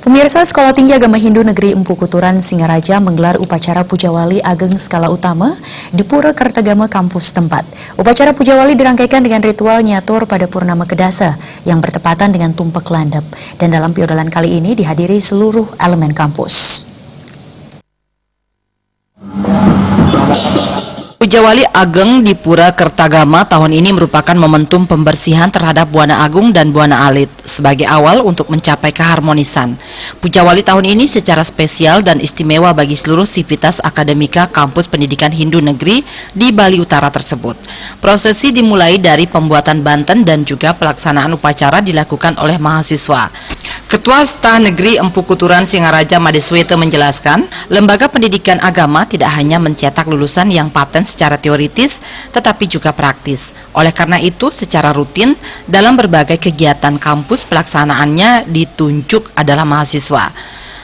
Pemirsa, Sekolah Tinggi Agama Hindu Negeri Empu Kuturan Singaraja menggelar upacara Puja Wali Ageng skala utama di Pura Kertagama kampus tempat. Upacara Puja Wali dirangkaikan dengan ritual nyatur pada Purnama Kedasa yang bertepatan dengan Tumpek Landep. Dan dalam piodalan kali ini dihadiri seluruh elemen kampus. Puja Wali Ageng di Pura Kertagama tahun ini merupakan momentum pembersihan terhadap Buana Agung dan Buana Alit sebagai awal untuk mencapai keharmonisan. Puja Wali tahun ini secara spesial dan istimewa bagi seluruh sivitas akademika kampus pendidikan Hindu negeri di Bali Utara tersebut. Prosesi dimulai dari pembuatan banten dan juga pelaksanaan upacara dilakukan oleh mahasiswa. Ketua Staf Negeri Empu Kuturan Singaraja Madeswete menjelaskan, lembaga pendidikan agama tidak hanya mencetak lulusan yang paten secara teoritis, tetapi juga praktis. Oleh karena itu, secara rutin, dalam berbagai kegiatan kampus pelaksanaannya ditunjuk adalah mahasiswa.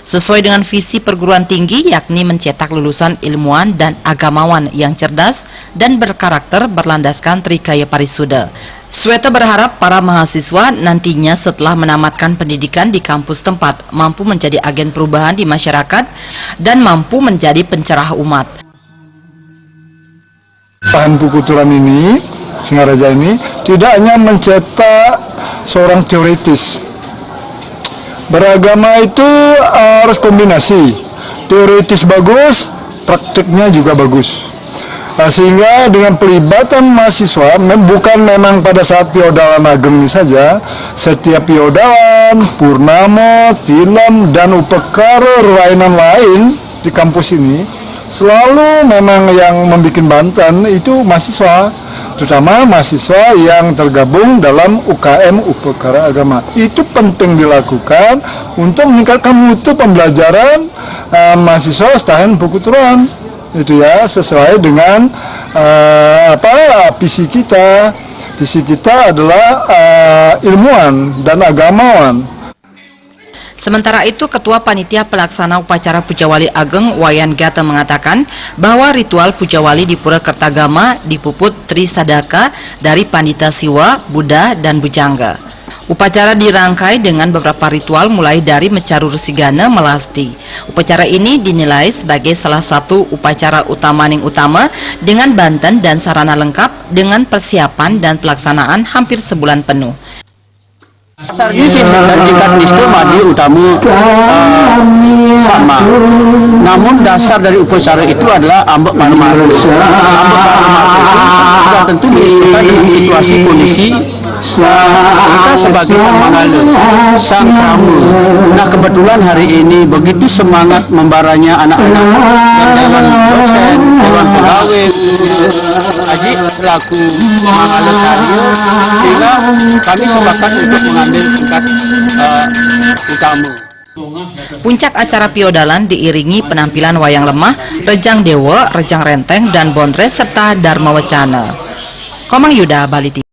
Sesuai dengan visi perguruan tinggi, yakni mencetak lulusan ilmuwan dan agamawan yang cerdas dan berkarakter berlandaskan Trikaya Parisuda. Sweta berharap para mahasiswa nantinya setelah menamatkan pendidikan di kampus tempat mampu menjadi agen perubahan di masyarakat dan mampu menjadi pencerah umat. Empu Kuturan ini, Singaraja ini, tidak hanya mencetak seorang teoritis. Beragama itu harus kombinasi, teoritis bagus, praktiknya juga bagus. Sehingga dengan pelibatan mahasiswa, bukan memang pada saat piodalan ageng ini saja, setiap piodalan, purnama, tilam, dan upekara rainan lain di kampus ini, selalu memang yang membuat banten itu mahasiswa, terutama mahasiswa yang tergabung dalam UKM Upekara Agama. Itu penting dilakukan untuk meningkatkan mutu pembelajaran mahasiswa STAN Empu Kuturan. Itu ya, sesuai dengan visi kita. Visi kita adalah ilmuwan dan agamawan. Sementara itu, Ketua Panitia Pelaksana Upacara Puja Wali Ageng Wayan Gata mengatakan bahwa ritual Puja Wali di Pura Kertagama dipuput Tri Sadaka dari Pandita Siwa, Buddha, dan Bujangga. Upacara dirangkai dengan beberapa ritual mulai dari Mecaru Resigana Melasti. Upacara ini dinilai sebagai salah satu upacara utamaning utama dengan banten dan sarana lengkap dengan persiapan dan pelaksanaan hampir sebulan penuh. Dasarnya sih dari tingkat nistu madi utama sama. Namun dasar dari upacara itu adalah ambek panematu. Ambek panematu itu sudah tentu menyesuaikan dengan situasi kondisi kita sebagai sang manggala, sang krama. Nah, kebetulan hari ini begitu semangat membaranya anak-anak dan dewan dosen, dewan pegawai, Haji selaku manggala karya, sehingga kami sepakat untuk mengambil tingkat utama. Puncak acara piodalan diiringi penampilan wayang lemah, rejang dewa, rejang renteng, dan bondres serta dharma wacana. Komang Yuda, Bali TV.